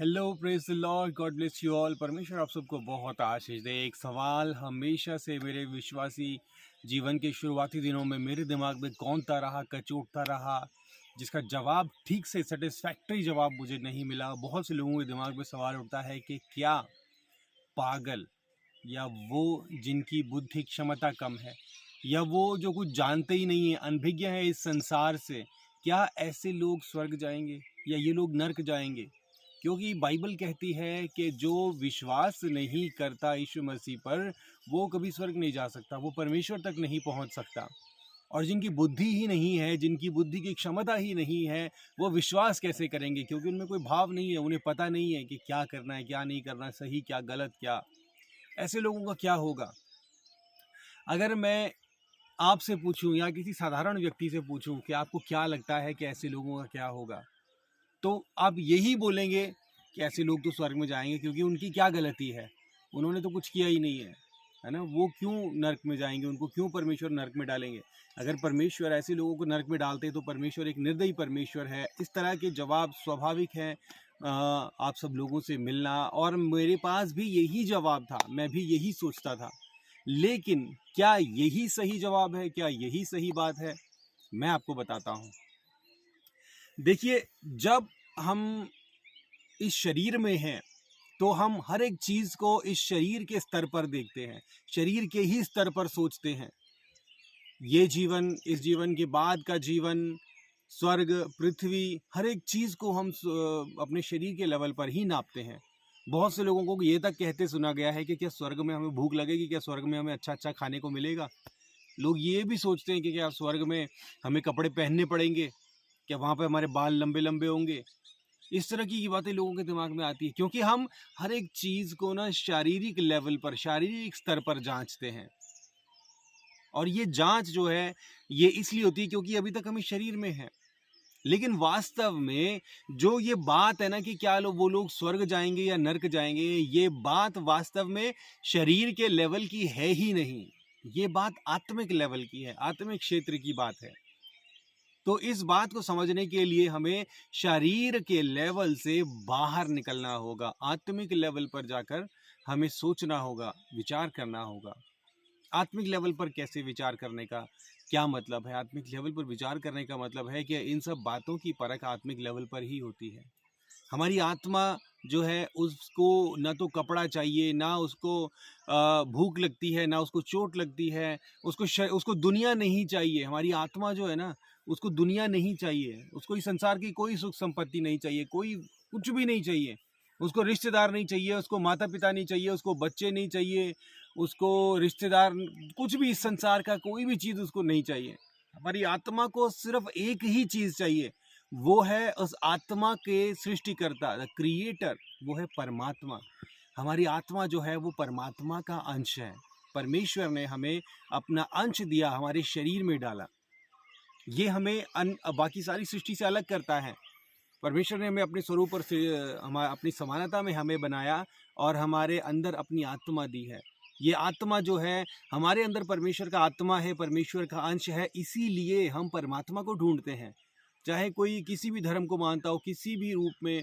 Hello, praise the Lord, God bless you all. परमेश्वर आप सबको बहुत आशीष दे। एक सवाल हमेशा से मेरे विश्वासी जीवन के शुरुआती दिनों में मेरे दिमाग में कौनता रहा, कचोटता रहा, जिसका जवाब ठीक से सेटिस्फैक्टरी जवाब मुझे नहीं मिला। बहुत से लोगों के दिमाग में सवाल उठता है कि क्या पागल या वो जिनकी बुद्धि क्षमता कम है या वो जो कुछ जानते ही नहीं है, अनभिज्ञ है इस संसार से, क्या ऐसे लोग स्वर्ग जाएंगे या ये लोग नर्क जाएंगे? क्योंकि बाइबल कहती है कि जो विश्वास नहीं करता यीशु मसीह पर, वो कभी स्वर्ग नहीं जा सकता, वो परमेश्वर तक नहीं पहुंच सकता। और जिनकी बुद्धि ही नहीं है, जिनकी बुद्धि की क्षमता ही नहीं है, वो विश्वास कैसे करेंगे? क्योंकि उनमें कोई भाव नहीं है, उन्हें पता नहीं है कि क्या करना है, क्या नहीं करना, सही क्या, गलत क्या। ऐसे लोगों का क्या होगा? अगर मैं आपसे पूछूं या किसी साधारण व्यक्ति से पूछूं कि आपको क्या लगता है कि ऐसे लोगों का क्या होगा, तो आप यही बोलेंगे कि ऐसे लोग तो स्वर्ग में जाएंगे, क्योंकि उनकी क्या गलती है? उन्होंने तो कुछ किया ही नहीं है ना? वो क्यों नर्क में जाएंगे? उनको क्यों परमेश्वर नर्क में डालेंगे? अगर परमेश्वर ऐसे लोगों को नर्क में डालते तो परमेश्वर एक निर्दयी परमेश्वर है। इस तरह के जवाब स्वाभाविक है आप सब लोगों से मिलना, और मेरे पास भी यही जवाब था, मैं भी यही सोचता था। लेकिन क्या यही सही जवाब है? क्या यही सही बात है? मैं आपको बताता हूँ। देखिए, जब हम इस शरीर में हैं तो हम हर एक चीज को इस शरीर के स्तर पर देखते हैं, शरीर के ही स्तर पर सोचते हैं। ये जीवन, इस जीवन के बाद का जीवन, स्वर्ग, पृथ्वी, हर एक चीज को हम अपने शरीर के लेवल पर ही नापते हैं। बहुत से लोगों को ये तक कहते सुना गया है कि क्या स्वर्ग में हमें भूख लगेगी, क्या स्वर्ग में हमें अच्छा अच्छा खाने को मिलेगा। लोग ये भी सोचते हैं कि क्या स्वर्ग में हमें कपड़े पहनने पड़ेंगे, क्या वहाँ पे हमारे बाल लंबे लंबे होंगे। इस तरह की बातें लोगों के दिमाग में आती है, क्योंकि हम हर एक चीज को ना शारीरिक लेवल पर, शारीरिक स्तर पर जांचते हैं। और ये जांच जो है, ये इसलिए होती है क्योंकि अभी तक हम इस शरीर में हैं। लेकिन वास्तव में जो ये बात है ना कि क्या वो लोग स्वर्ग जाएंगे या नर्क जाएंगे, ये बात वास्तव में शरीर के लेवल की है ही नहीं। ये बात आत्मिक लेवल की है, आत्मिक क्षेत्र की बात है। तो इस बात को समझने के लिए हमें शरीर के लेवल से बाहर निकलना होगा, आत्मिक लेवल पर जाकर हमें सोचना होगा, विचार करना होगा। आत्मिक लेवल पर कैसे विचार करने का क्या मतलब है? आत्मिक लेवल पर विचार करने का मतलब है कि इन सब बातों की परख आत्मिक लेवल पर ही होती है। हमारी आत्मा जो है, उसको ना तो कपड़ा चाहिए, ना उसको भूख लगती है, ना उसको चोट लगती है, उसको दुनिया नहीं चाहिए। हमारी आत्मा जो है ना, उसको दुनिया नहीं चाहिए, उसको इस संसार की कोई सुख संपत्ति नहीं चाहिए, कोई कुछ भी नहीं चाहिए। उसको रिश्तेदार नहीं चाहिए, उसको माता पिता नहीं चाहिए, उसको बच्चे नहीं चाहिए, उसको रिश्तेदार, कुछ भी इस संसार का कोई भी चीज़ उसको नहीं चाहिए। हमारी आत्मा को सिर्फ एक ही चीज़ चाहिए, वो है उस आत्मा के सृष्टिकर्ता, द क्रिएटर, वो है परमात्मा। हमारी आत्मा जो है वो परमात्मा का अंश है। परमेश्वर ने हमें अपना अंश दिया, हमारे शरीर में डाला। ये हमें बाकी सारी सृष्टि से अलग करता है। परमेश्वर ने हमें अपने स्वरूप और अपनी समानता में हमें बनाया और हमारे अंदर अपनी आत्मा दी है। ये आत्मा जो है, हमारे अंदर परमेश्वर का आत्मा है, परमेश्वर का अंश है, इसीलिए हम परमात्मा को ढूंढते हैं। चाहे कोई किसी भी धर्म को मानता हो, किसी भी रूप में,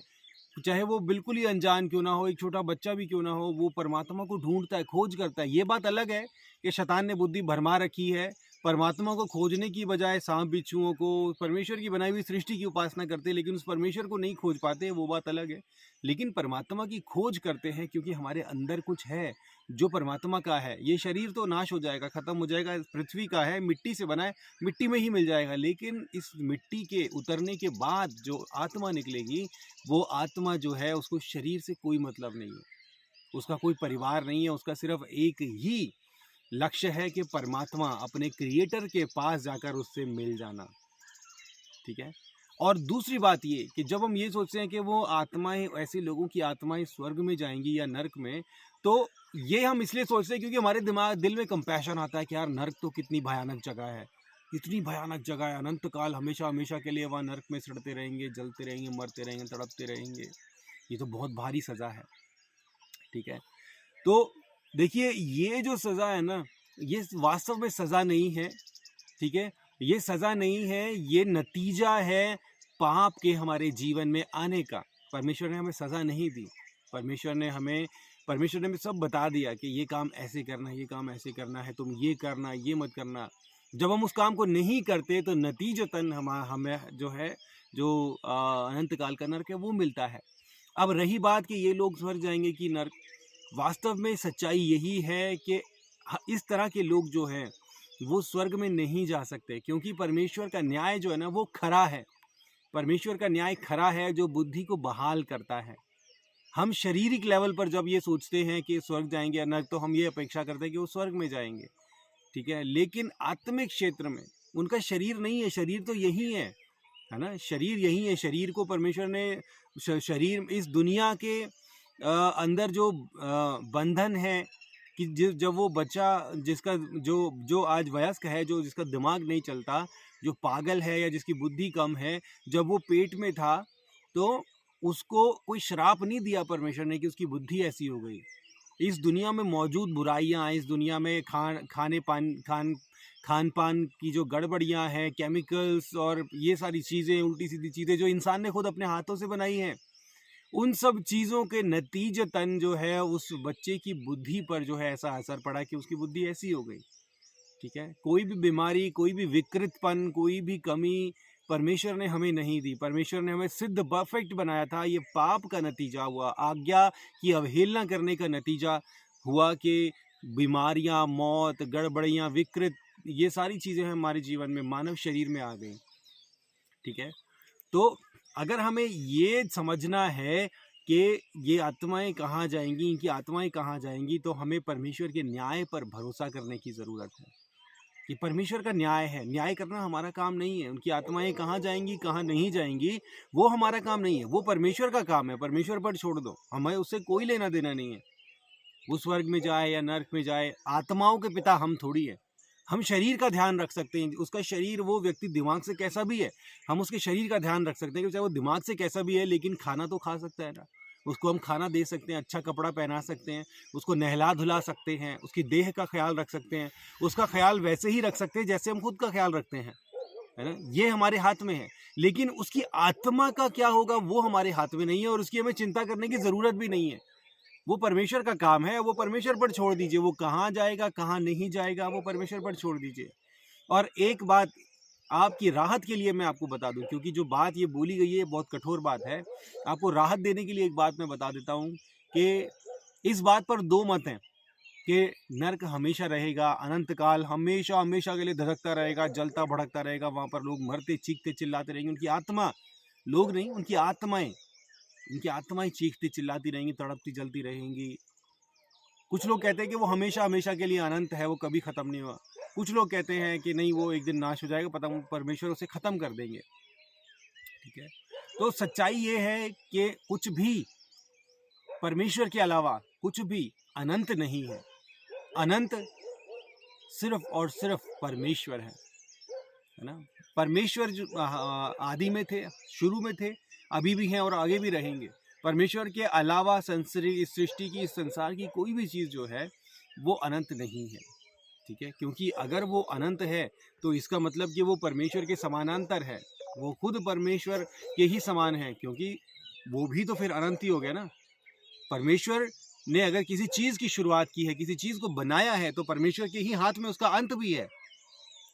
चाहे वो बिल्कुल ही अनजान क्यों ना हो, एक छोटा बच्चा भी क्यों ना हो, वो परमात्मा को ढूंढता है, खोज करता है। ये बात अलग है कि शैतान ने बुद्धि भरमा रखी है, परमात्मा को खोजने की बजाय सांप बिच्छुओं को, परमेश्वर की बनाई हुई सृष्टि की उपासना करते हैं, लेकिन उस परमेश्वर को नहीं खोज पाते, वो बात अलग है। लेकिन परमात्मा की खोज करते हैं क्योंकि हमारे अंदर कुछ है जो परमात्मा का है। ये शरीर तो नाश हो जाएगा, खत्म हो जाएगा, पृथ्वी का है, मिट्टी से बना है, मिट्टी में ही मिल जाएगा। लेकिन इस मिट्टी के उतरने के बाद जो आत्मा निकलेगी, वो आत्मा जो है, उसको शरीर से कोई मतलब नहीं है, उसका कोई परिवार नहीं है, उसका सिर्फ एक ही लक्ष्य है कि परमात्मा, अपने क्रिएटर के पास जाकर उससे मिल जाना। ठीक है। और दूसरी बात ये कि जब हम ये सोचते हैं कि वो आत्माएं, ऐसे लोगों की आत्माएं स्वर्ग में जाएंगी या नर्क में, तो ये हम इसलिए सोचते हैं क्योंकि हमारे दिल में कंपैशन आता है कि यार नर्क तो कितनी भयानक जगह है, इतनी भयानक जगह है, अनंत काल हमेशा हमेशा के लिए वहाँ नर्क में सड़ते रहेंगे, जलते रहेंगे, मरते रहेंगे, तड़पते रहेंगे। ये तो बहुत भारी सज़ा है। ठीक है। तो देखिए, ये जो सज़ा है ना, ये वास्तव में सज़ा नहीं है। ठीक है। ये सज़ा नहीं है, ये नतीजा है पाप के हमारे जीवन में आने का। परमेश्वर ने हमें सज़ा नहीं दी। परमेश्वर ने हमें सब बता दिया कि ये काम ऐसे करना है, ये काम ऐसे करना है, तुम ये करना, ये मत करना। जब हम उस काम को नहीं करते तो नतीजतन हमें जो है, जो अनंत काल का नर्क है वो मिलता है। अब रही बात कि ये लोग स्वर्ग जाएंगे कि नर्क, वास्तव में सच्चाई यही है कि इस तरह के लोग जो हैं वो स्वर्ग में नहीं जा सकते, क्योंकि परमेश्वर का न्याय जो है ना वो खरा है। परमेश्वर का न्याय खरा है जो बुद्धि को बहाल करता है। हम शारीरिक लेवल पर जब ये सोचते हैं कि स्वर्ग जाएंगे या नर्क, तो हम ये अपेक्षा करते हैं कि वो स्वर्ग में जाएंगे, ठीक है। लेकिन आत्मिक क्षेत्र में उनका शरीर नहीं है, शरीर तो यही है ना, शरीर यही है। शरीर को परमेश्वर ने, शरीर इस दुनिया के अंदर जो बंधन है कि जब वो बच्चा जिसका जो आज वयस्क है, जो जिसका दिमाग नहीं चलता, जो पागल है या जिसकी बुद्धि कम है, जब वो पेट में था तो उसको कोई श्राप नहीं दिया परमेश्वर ने कि उसकी बुद्धि ऐसी हो गई। इस दुनिया में मौजूद बुराइयां, इस दुनिया में खान पान की जो गड़बड़ियां हैं, केमिकल्स और ये सारी चीज़ें, उल्टी सीधी चीज़ें जो इंसान ने खुद अपने हाथों से बनाई हैं, उन सब चीज़ों के नतीजतन जो है उस बच्चे की बुद्धि पर जो है ऐसा असर पड़ा कि उसकी बुद्धि ऐसी हो गई, ठीक है। कोई भी बीमारी, कोई भी विकृतपन, कोई भी कमी परमेश्वर ने हमें नहीं दी। परमेश्वर ने हमें सिद्ध परफेक्ट बनाया था। ये पाप का नतीजा हुआ, आज्ञा की अवहेलना करने का नतीजा हुआ कि बीमारियां, मौत, गड़बड़ियां, विकृत, ये सारी चीज़ें हमारे जीवन में, मानव शरीर में आ गई, ठीक है। तो अगर हमें ये समझना है कि ये आत्माएं कहाँ जाएंगी, इनकी आत्माएं कहाँ जाएंगी, तो हमें परमेश्वर के न्याय पर भरोसा करने की ज़रूरत है कि परमेश्वर का न्याय है। न्याय करना हमारा काम नहीं है। उनकी आत्माएं कहाँ जाएंगी, कहाँ नहीं जाएंगी, वो हमारा काम नहीं है, वो परमेश्वर का काम है। परमेश्वर पर छोड़ दो, हमें उससे कोई लेना देना नहीं है। वो स्वर्ग में जाए या नर्क में जाए, आत्माओं के पिता हम थोड़ी है। हम शरीर का ध्यान रख सकते हैं, उसका शरीर, वो व्यक्ति दिमाग से कैसा भी है, हम उसके शरीर का ध्यान रख सकते हैं कि चाहे वो दिमाग से कैसा भी है, लेकिन खाना तो खा सकता है ना। उसको हम खाना दे सकते हैं, अच्छा कपड़ा पहना सकते हैं, उसको नहला धुला सकते हैं, उसकी देह का ख्याल रख सकते हैं, उसका ख्याल वैसे ही रख सकते हैं जैसे हम खुद का ख्याल रखते हैं, है ना। ये हमारे हाथ में है। लेकिन उसकी आत्मा का क्या होगा वो हमारे हाथ में नहीं है, और उसकी हमें चिंता करने की ज़रूरत भी नहीं है। वो परमेश्वर का काम है, वो परमेश्वर पर छोड़ दीजिए। वो कहाँ जाएगा, कहाँ नहीं जाएगा, वो परमेश्वर पर छोड़ दीजिए। और एक बात आपकी राहत के लिए मैं आपको बता दूं, क्योंकि जो बात ये बोली गई है बहुत कठोर बात है। आपको राहत देने के लिए एक बात मैं बता देता हूं कि इस बात पर दो मत हैं कि नर्क हमेशा रहेगा, अनंत काल हमेशा हमेशा के लिए धधकता रहेगा, जलता भड़कता रहेगा, वहां पर लोग मरते चीखते चिल्लाते रहेंगे। उनकी आत्मा, लोग नहीं, उनकी आत्माएं चीखती चिल्लाती रहेंगी, तड़पती जलती रहेंगी। कुछ लोग कहते हैं कि वो हमेशा हमेशा के लिए अनंत है, वो कभी ख़त्म नहीं हुआ। कुछ लोग कहते हैं कि नहीं, वो एक दिन नाश हो जाएगा, पता परमेश्वर उसे ख़त्म कर देंगे, ठीक है। तो सच्चाई ये है कि कुछ भी परमेश्वर के अलावा कुछ भी अनंत नहीं है। अनंत सिर्फ और सिर्फ परमेश्वर है ना। परमेश्वर जो आदि में थे, शुरू में थे, अभी भी हैं और आगे भी रहेंगे। परमेश्वर के अलावा इस सृष्टि की, इस संसार की कोई भी चीज़ जो है वो अनंत नहीं है, ठीक है। क्योंकि अगर वो अनंत है तो इसका मतलब कि वो परमेश्वर के समानांतर है, वो खुद परमेश्वर के ही समान है, क्योंकि वो भी तो फिर अनंत ही हो गया ना। परमेश्वर ने अगर किसी चीज़ की शुरुआत की है, किसी चीज़ को बनाया है, तो परमेश्वर के ही हाथ में उसका अंत भी है।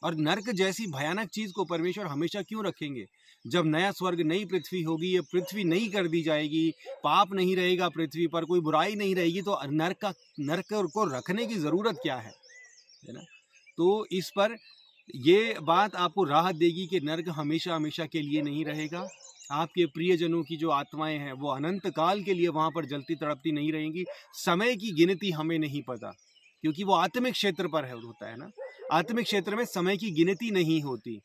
और नर्क जैसी भयानक चीज़ को परमेश्वर हमेशा क्यों रखेंगे? जब नया स्वर्ग, नई पृथ्वी होगी, ये पृथ्वी नई कर दी जाएगी, पाप नहीं रहेगा पृथ्वी पर, कोई बुराई नहीं रहेगी, तो नर्क को रखने की ज़रूरत क्या है ना। तो इस पर ये बात आपको राहत देगी कि नर्क हमेशा हमेशा के लिए नहीं रहेगा। आपके प्रियजनों की जो आत्माएं हैं वो अनंत काल के लिए वहाँ पर जलती तड़पती नहीं रहेंगी। समय की गिनती हमें नहीं पता, क्योंकि वो आत्मिक क्षेत्र पर होता है ना। आत्मिक क्षेत्र में समय की गिनती नहीं होती।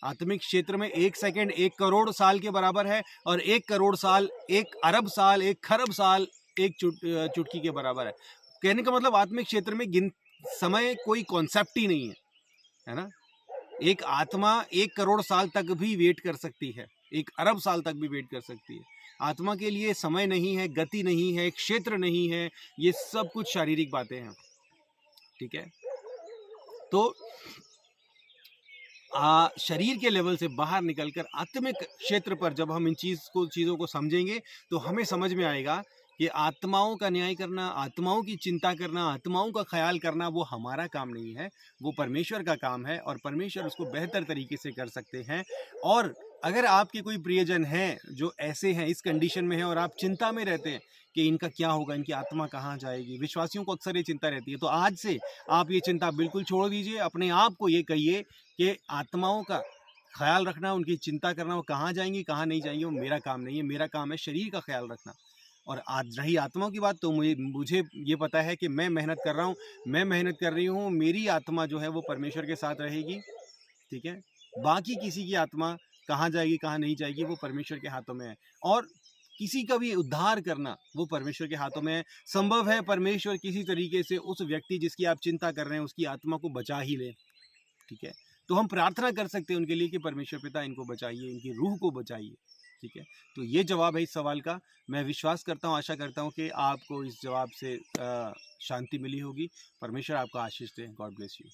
आत्मिक क्षेत्र में 1 सेकंड 1 करोड़ साल के बराबर है, और 1 करोड़ साल 1 अरब साल 1 खरब साल 1 चुटकी के बराबर है। कहने का मतलब आत्मिक क्षेत्र में समय कोई कॉन्सेप्ट ही नहीं है ना। एक आत्मा 1 करोड़ साल तक भी वेट कर सकती है, 1 अरब साल तक भी वेट कर सकती है। आत्मा के लिए समय नहीं है, गति नहीं है, क्षेत्र नहीं है, ये सब कुछ शारीरिक बातें हैं, ठीक है। तो शरीर के लेवल से बाहर निकलकर आत्मिक क्षेत्र पर जब हम इन चीज़ों को समझेंगे, तो हमें समझ में आएगा कि आत्माओं का न्याय करना, आत्माओं की चिंता करना, आत्माओं का ख़्याल करना वो हमारा काम नहीं है, वो परमेश्वर का काम है और परमेश्वर उसको बेहतर तरीके से कर सकते हैं। और अगर आपके कोई प्रियजन हैं, जो ऐसे हैं, इस कंडीशन में हैं और आप चिंता में रहते हैं कि इनका क्या होगा, इनकी आत्मा कहाँ जाएगी? विश्वासियों को अक्सर ये चिंता रहती है। तो आज से आप ये चिंता बिल्कुल छोड़ दीजिए, अपने आप को ये कहिए कि आत्माओं का ख़्याल रखना, उनकी चिंता करना, वो कहाँ जाएँगी, कहाँ नहीं जाएँगी, वो मेरा काम नहीं है। मेरा काम है शरीर का ख़्याल रखना। और आज रही आत्माओं की बात, तो मुझे ये पता है कि मैं मेहनत कर रहा हूँ, मैं मेहनत कर रही हूँ, मेरी आत्मा जो है वो परमेश्वर के साथ रहेगी, ठीक है? बाकी किसी की आत्मा कहाँ जाएगी, कहाँ नहीं जाएगी, वो परमेश्वर के हाथों में है। और किसी का भी उद्धार करना वो परमेश्वर के हाथों में है। संभव है परमेश्वर किसी तरीके से उस व्यक्ति जिसकी आप चिंता कर रहे हैं, उसकी आत्मा को बचा ही ले, ठीक है? तो हम प्रार्थना कर सकते हैं उनके लिए कि परमेश्वर पिता इनको बचाइए, इनकी रूह को बचाइए, ठीक है? तो ये जवाब है इस सवाल का। मैं विश्वास करता हूँ, आशा करता हूँ कि आपको इस जवाब से शांति मिली होगी। परमेश्वर आपको आशीष दे। God bless you.